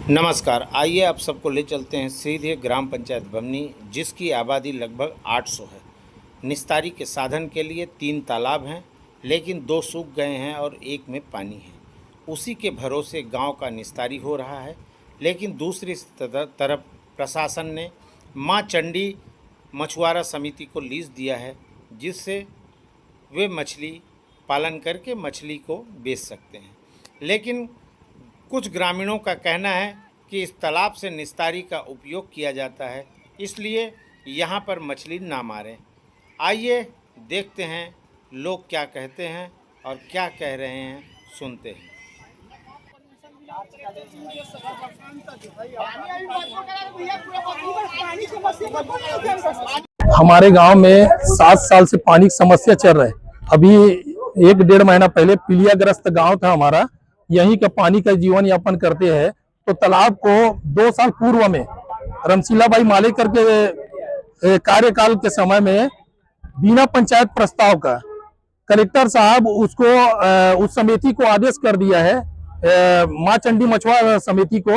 नमस्कार। आइए आप सबको ले चलते हैं सीधे ग्राम पंचायत बमनी, जिसकी आबादी लगभग 800 है। निस्तारी के साधन के लिए 3 तालाब हैं, लेकिन 2 सूख गए हैं और एक में पानी है। उसी के भरोसे गांव का निस्तारी हो रहा है। लेकिन दूसरी तरफ प्रशासन ने मां चंडी मछुआरा समिति को लीज दिया है, जिससे वे मछली पालन करके मछली को बेच सकते हैं। लेकिन कुछ ग्रामीणों का कहना है कि इस तालाब से निस्तारी का उपयोग किया जाता है, इसलिए यहाँ पर मछली ना मारें। आइए देखते हैं लोग क्या कहते हैं और क्या कह रहे हैं, सुनते हैं। हमारे गांव में 7 साल से पानी की समस्या चल रही है। अभी 1-1.5 महीना पहले पीलियाग्रस्त गांव था हमारा, यहीं का पानी का जीवन यापन करते हैं। तो तालाब को 2 साल पूर्व में रमशीला बाई मालेकर के कार्यकाल के समय में बिना पंचायत प्रस्ताव का कलेक्टर साहब उस समिति को आदेश कर दिया है, मां चंडी मछुआरा समिति को,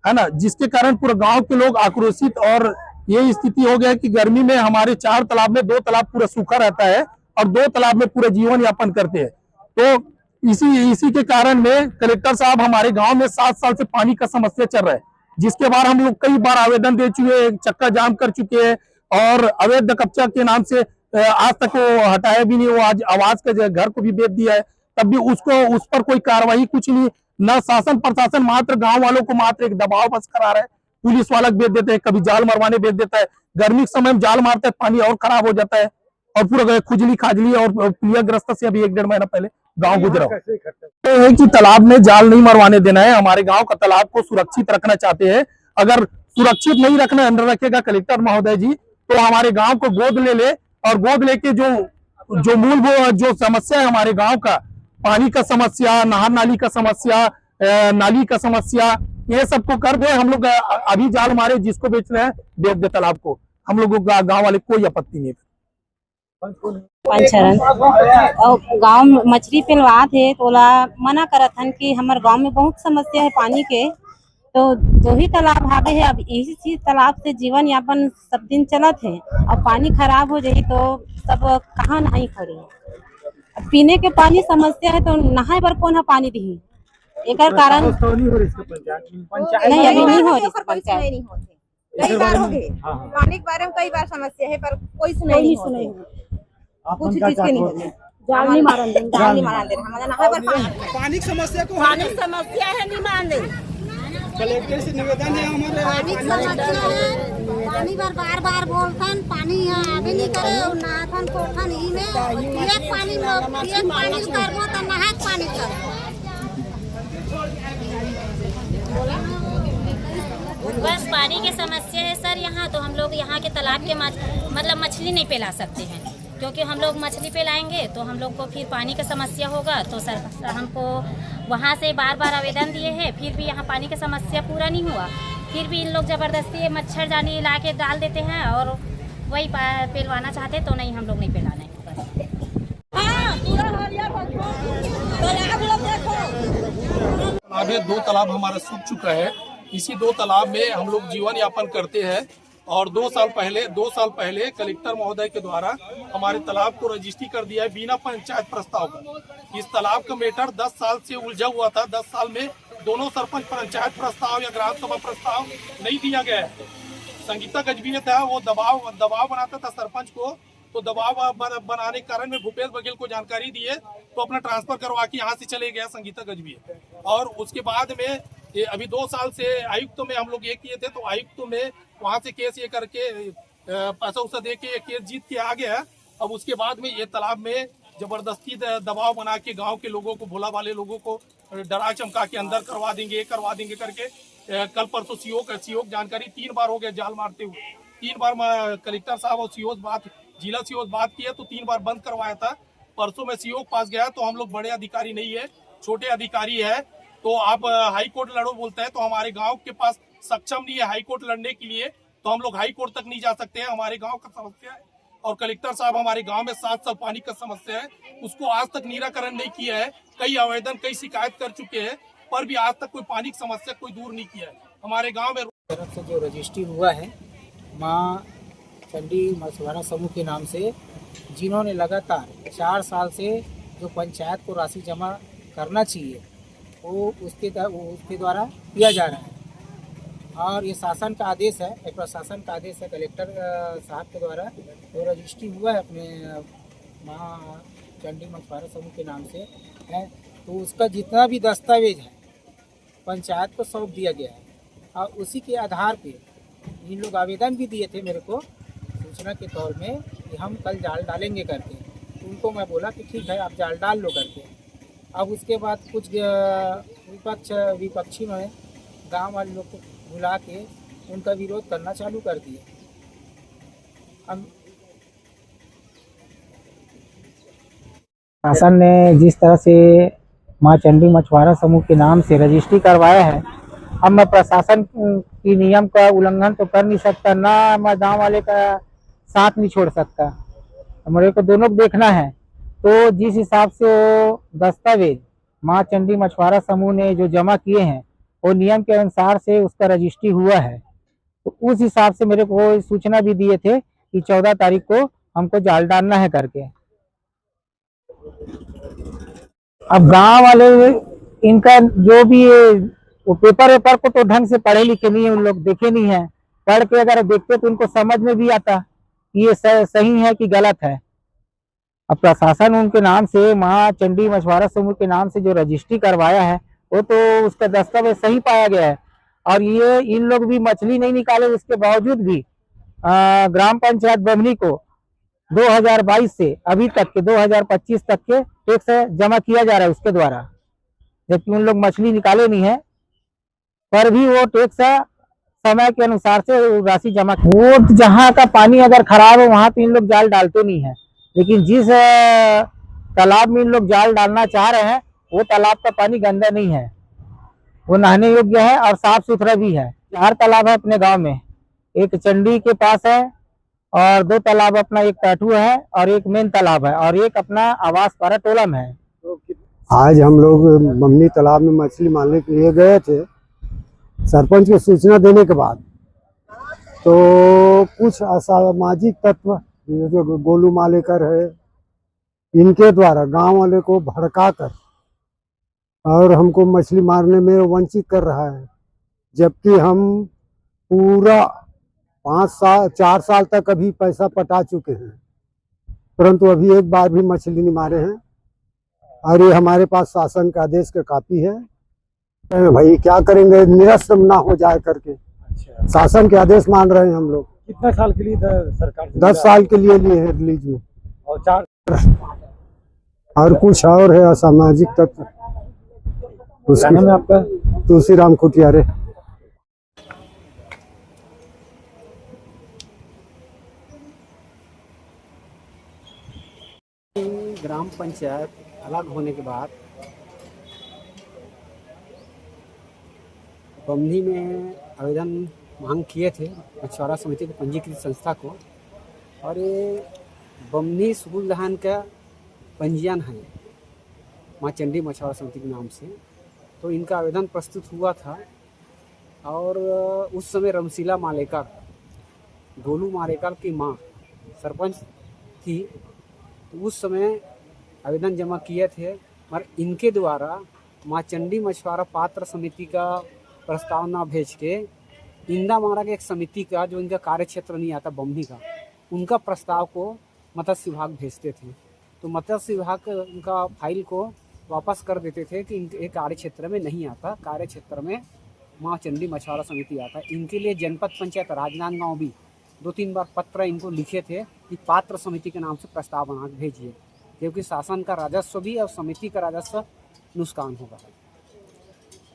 है ना, जिसके कारण पूरे गांव के लोग आक्रोशित, और ये स्थिति हो गया कि गर्मी में हमारे 4 तालाब में 2 तालाब पूरा सूखा रहता है और 2 तालाब में पूरा जीवन यापन करते हैं। तो इसी के कारण में कलेक्टर साहब हमारे गांव में 7 साल से पानी का समस्या चल रहा है, जिसके बाद हम लोग कई बार आवेदन दे चुके हैं, चक्का जाम कर चुके हैं और अवैध कब्जा के नाम से आज तक वो हटाया भी नहीं। वो आज आवास के घर को भी बेच दिया है, तब भी उस पर कोई कार्रवाई कुछ नहीं। न शासन प्रशासन, मात्र गांव वालों को मात्र एक दबाव बस करा रहा है। पुलिस वाला बेच देते हैं, कभी जाल मरवाने बेच देता है। गर्मी के समय में जाल मारता है, पानी और खराब हो जाता है और पूरा खुजली खाजली और पीलियाग्रस्त से अभी 1-1.5 महीना पहले गांव गुजरा है कि तालाब में जाल नहीं मरवाने देना है। हमारे गांव का तालाब को सुरक्षित रखना चाहते हैं। अगर सुरक्षित नहीं रखेगा कलेक्टर महोदय जी, तो हमारे गांव को गोद ले और गोद लेके जो मूलभूत जो समस्या है हमारे गांव का, पानी का समस्या, नहर नाली का समस्या, नाली का समस्या, ये सबको कर दे। हम लोग अभी जाल मारे जिसको बेच रहे हैं बेच दे तालाब को, हम लोगों का गाँव वाले कोई आपत्ति नहीं। पंचरण और गांव में मछली पेलवा थे, तोला मना करत हन कि हमारे गांव में बहुत समस्या है पानी के, तो 2 ही तालाब हावे है। अब इसी चीज तालाब से जीवन यापन सब दिन चलत है। अब पानी खराब हो जाए तो सब कहाँ नहीं खड़ी। अब पीने के पानी समस्या है तो नहाए पर कौन है पानी दी, एक कारण नहीं अभी नहीं हो रही पंचायत। कई बार हो गए पानी के बारे में, कई बार समस्या है पर कोई सुनाई नहीं सुनाई कुछ चीज की नहीं होती। जाल नहीं मारन दे हमारा नहाए पर पानी की समस्या को पानी समस्या है, नहीं मान दे। कलेक्टर से निवेदन है हमारे। पानी की समस्या है, पानी बार बार बोलथन, पानी आगे नहीं करे और नहाथन कोठन ही में एक पानी करबो तो नहाए पानी कर। बस पानी की समस्या है सर। यहाँ तो हम लोग यहाँ के तालाब के मतलब मछली नहीं पेला सकते हैं, क्योंकि हम लोग मछली पेलाएंगे तो हम लोग को फिर पानी का समस्या होगा। तो सर हमको वहाँ से बार आवेदन दिए हैं, फिर भी यहाँ पानी का समस्या पूरा नहीं हुआ। फिर भी इन लोग ज़बरदस्ती मच्छरदानी ला के डाल देते हैं और वही पेलवाना चाहते तो नहीं, हम लोग नहीं पेलाने। अभी 2 तालाब हमारा सूख चुका है। इसी 2 तालाब में हम लोग जीवन यापन करते हैं और 2 साल पहले कलेक्टर महोदय के द्वारा हमारे तालाब को रजिस्ट्री कर दिया है बिना पंचायत प्रस्ताव का। इस तालाब का मैटर 10 साल से उलझा हुआ था। 10 साल में दोनों सरपंच पंचायत प्रस्ताव या ग्राम सभा प्रस्ताव नहीं दिया गया है। संगीता गजबीय था, वो दबाव बनाता था सरपंच को, तो दबाव बनाने के कारण में भूपेश बघेल को जानकारी दिए तो अपना ट्रांसफर करवा के यहाँ से चले गया संगीता गजबीय। और उसके बाद में अभी 2 साल से आयुक्त में हम लोग ये किए थे, तो आयुक्त में वहाँ से केस ये करके पैसा उसा दे के केस जीत के आ गया। अब उसके बाद में ये तालाब में जबरदस्ती दबाव बना के गांव के लोगों को, भोला वाले लोगों को डरा चमका के अंदर करवा देंगे करके कल परसों सीओ जानकारी 3 बार हो गया जाल मारते हुए। 3 बार कलेक्टर साहब और जिला सीओ बात किया तो 3 बार बंद करवाया था। परसों में सीओ के पास गया तो हम लोग बड़े अधिकारी नहीं है, छोटे अधिकारी है, तो आप हाई कोर्ट लड़ो बोलते हैं, तो हमारे गांव के पास सक्षम नहीं है हाई कोर्ट लड़ने के लिए, तो हम लोग हाई कोर्ट तक नहीं जा सकते हैं। हमारे गांव का समस्या है और कलेक्टर साहब हमारे गांव में 7 साल पानी का समस्या है, उसको आज तक निराकरण नहीं किया है। कई आवेदन, कई शिकायत कर चुके हैं, पर भी आज तक कोई पानी की समस्या कोई दूर नहीं किया है। हमारे गांव में तरफ से जो रजिस्ट्री हुआ है माँ चंडी मछुआरा समूह के नाम से, जिन्होंने लगातार 4 साल से जो पंचायत को राशि जमा करना चाहिए वो उसके द्वारा किया जा रहा है। और ये शासन का आदेश है, एक प्रशासन का आदेश है कलेक्टर साहब के द्वारा जो रजिस्ट्री हुआ है अपने माँ चंडी मछुआरा समूह के नाम से है, तो उसका जितना भी दस्तावेज है पंचायत को सौंप दिया गया है। और उसी के आधार पे इन लोग आवेदन भी दिए थे मेरे को सूचना के तौर में कि हम कल जाल डालेंगे करके। उनको मैं बोला कि ठीक है आप जाल डाल लो करके। अब उसके बाद कुछ विपक्षी ने गांव वाले लोग को बुला के उनका विरोध करना चालू कर दिया। हम शासन ने जिस तरह से माँ चंडी मछुआरा समूह के नाम से रजिस्ट्री करवाया है, अब मैं प्रशासन की नियम का उल्लंघन तो कर नहीं सकता, ना मैं गाँव वाले का साथ नहीं छोड़ सकता। मेरे को दोनों देखना है। तो जिस हिसाब से वो दस्तावेज माँ चंडी मछुआरा समूह ने जो जमा किए हैं वो नियम के अनुसार से उसका रजिस्ट्री हुआ है, तो उस हिसाब से मेरे को सूचना भी दिए थे कि 14 तारीख को हमको जाल डालना है करके। अब गांव वाले इनका जो भी वो पेपर को तो ढंग से पढ़े लिखे नहीं है, उन लोग देखे नहीं है। पढ़ के अगर देखते तो उनको समझ में भी आता कि ये सही है कि गलत है। अब प्रशासन उनके नाम से माँ चंडी मछुआरा समूह के नाम से जो रजिस्ट्री करवाया है वो तो उसका दस्तावेज सही पाया गया है। और ये इन लोग भी मछली नहीं निकाले, उसके बावजूद भी ग्राम पंचायत बमनी को 2022 से अभी तक के 2025 तक के टैक्स जमा किया जा रहा है उसके द्वारा, जबकि उन लोग मछली निकाले नहीं है, पर भी वो टैक्स समय के अनुसार से राशि जमा। वो जहाँ का पानी अगर खराब है वहां तो इन लोग जाल डालते नहीं है, लेकिन जिस तालाब में इन लोग जाल डालना चाह रहे हैं वो तालाब का पानी गंदा नहीं है, वो नहाने योग्य है और साफ सुथरा भी है। 4 तालाब है अपने गांव में, एक चंडी के पास है और 2 तालाब अपना, एक टाटू है और एक मेन तालाब है और एक अपना आवास पारा टोला में है। आज हम लोग बमनी तालाब में मछली मारने के लिए गए थे। सरपंच को सूचना देने के बाद तो कुछ असामाजिक तत्व जो गोलू मालेकर है, इनके द्वारा गांव वाले को भड़का कर और हमको मछली मारने में वंचित कर रहा है, जबकि हम पूरा 4 साल तक अभी पैसा पटा चुके हैं, परंतु अभी एक बार भी मछली नहीं मारे हैं। और ये हमारे पास शासन का आदेश का कॉपी है। भाई क्या करेंगे, निरस्त ना हो जाए करके शासन के आदेश मान रहे हैं हम लोग। कितना साल के लिए सरकार 10 साल के लिए लिए है रिलीज में, और 4 और कुछ और है असामाजिक तत्व। नाम है आपका? तुलसीराम खुटियारे। ग्राम पंचायत अलग होने के बाद बमनी में आवेदन मांग किए थे मछुआरा समिति को, पंजीकृत संस्था को, और ये बमनी सुबुलधान का पंजीयन है माँ चंडी मछुआरा समिति के नाम से। तो इनका आवेदन प्रस्तुत हुआ था और उस समय रमशीला मालेकर, गोलू मालेकर की माँ सरपंच थी, तो उस समय आवेदन जमा किए थे। मगर इनके द्वारा माँ चंडी मछुआरा पात्र समिति का प्रस्तावना भेज के इंदा मारा के एक समिति का, जो इनका कार्य क्षेत्र नहीं आता बमनी का, उनका प्रस्ताव को मत्स्य विभाग भेजते थे। तो मत्स्य विभाग उनका फाइल को वापस कर देते थे कि इनके कार्य क्षेत्र में नहीं आता, कार्य क्षेत्र में माँ चंडी मछुआरा समिति आता। इनके लिए जनपद पंचायत राजनांदगांव भी 2-3 बार पत्र इनको लिखे थे कि पात्र समिति के नाम से प्रस्ताव बना के भेजिए, क्योंकि शासन का राजस्व भी और समिति का राजस्व नुकसान होगा।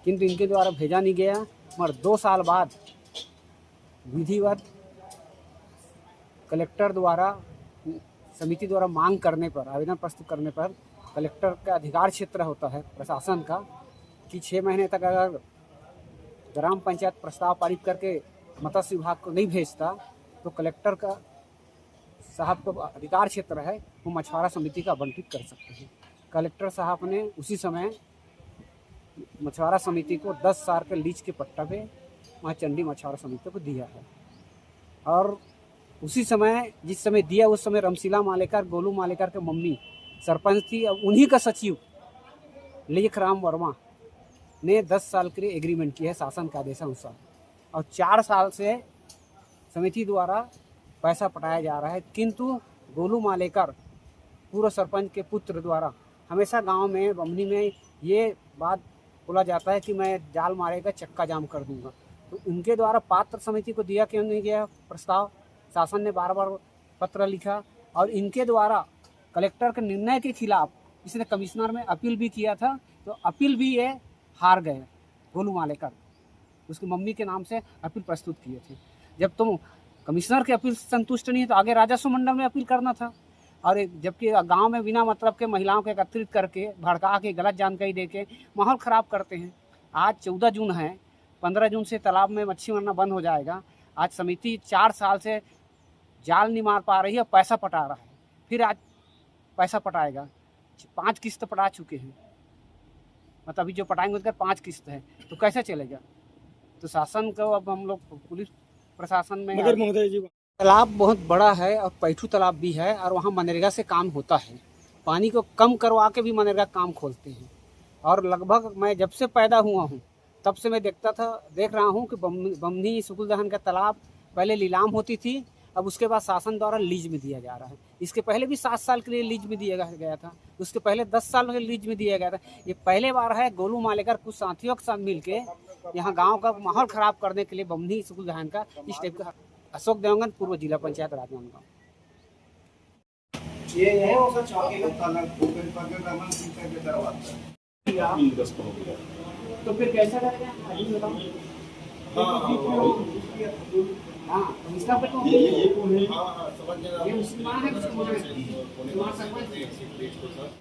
किंतु इनके द्वारा भेजा नहीं गया। मगर 2 साल बाद विधिवत कलेक्टर द्वारा, समिति द्वारा मांग करने पर, आवेदन प्रस्तुत करने पर, कलेक्टर का अधिकार क्षेत्र होता है प्रशासन का कि 6 महीने तक अगर ग्राम पंचायत प्रस्ताव पारित करके मत्स्य विभाग को नहीं भेजता तो कलेक्टर का साहब को अधिकार क्षेत्र है, वो मछुआरा समिति का आवंटित कर सकते हैं। कलेक्टर साहब ने उसी समय मछुआरा समिति को 10 साल के लीज के पट्टा पे माँ चंडी मछुआरा समिति को दिया है। और उसी समय जिस समय दिया उस समय रमशीला मालेकर, गोलू मालेकर के मम्मी सरपंच थी। अब उन्हीं का सचिव लेख राम वर्मा ने 10 साल के लिए एग्रीमेंट किया है शासन के आदेशानुसार, और 4 साल से समिति द्वारा पैसा पटाया जा रहा है। किंतु गोलू मालेकर पूर्व सरपंच के पुत्र द्वारा हमेशा गांव में बमनी में ये बात बोला जाता है कि मैं जाल मारेगा चक्का जाम कर दूंगा। तो उनके द्वारा पात्र समिति को दिया क्यों नहीं गया प्रस्ताव, शासन ने बार बार पत्र लिखा, और इनके द्वारा कलेक्टर के निर्णय के खिलाफ इसने कमिश्नर में अपील भी किया था। तो अपील भी ये हार गए गोलू मालेकर, उसकी मम्मी के नाम से अपील प्रस्तुत किए थे। जब तुम कमिश्नर के अपील से संतुष्ट नहीं है तो आगे राजस्व मंडल में अपील करना था। और जबकि गांव में बिना मतलब के महिलाओं को एकत्रित करके भड़का के गलत जानकारी देके माहौल ख़राब करते हैं। आज 14 जून है, 15 जून से तालाब में मच्छी मारना बंद हो जाएगा। आज समिति 4 साल से जाल नहीं मार पा रही है, पैसा पटा रहा है, फिर आज पैसा पटाएगा। 5 किस्त पटा चुके हैं, मतलब अभी जो पटाएंगे उसका 5 किस्त है, तो कैसे चलेगा। तो शासन को अब हम लोग पुलिस प्रशासन में, मगर महोदय जी तालाब बहुत बड़ा है और पैठू तालाब भी है, और वहाँ मनरेगा से काम होता है। पानी को कम करवा के भी मनरेगा काम खोलते हैं। और लगभग मैं जब से पैदा हुआ हूँ तब से मैं देख रहा हूँ कि बमनी सुकुलदहन का तालाब पहले नीलाम होती थी, अब उसके बाद शासन द्वारा लीज में दिया जा रहा है। इसके पहले भी 7 साल के लिए लीज में दिया गया था, उसके पहले 10 साल के लीज में दिया गया था। ये पहले बार है गोलू मालेकर कुछ साथियों के साथ मिल के यहाँ गाँव का माहौल ख़राब करने के लिए बमनी सुकुलदहन का इस टाइप का। अशोक देवगन, पूर्व जिला पंचायत राजनांदगांव। तो फिर कैसा करेगा हाँ, तो इसका पे तो ये कौन है? ये उसकी माँ है, उसकी माँ सरपंच है।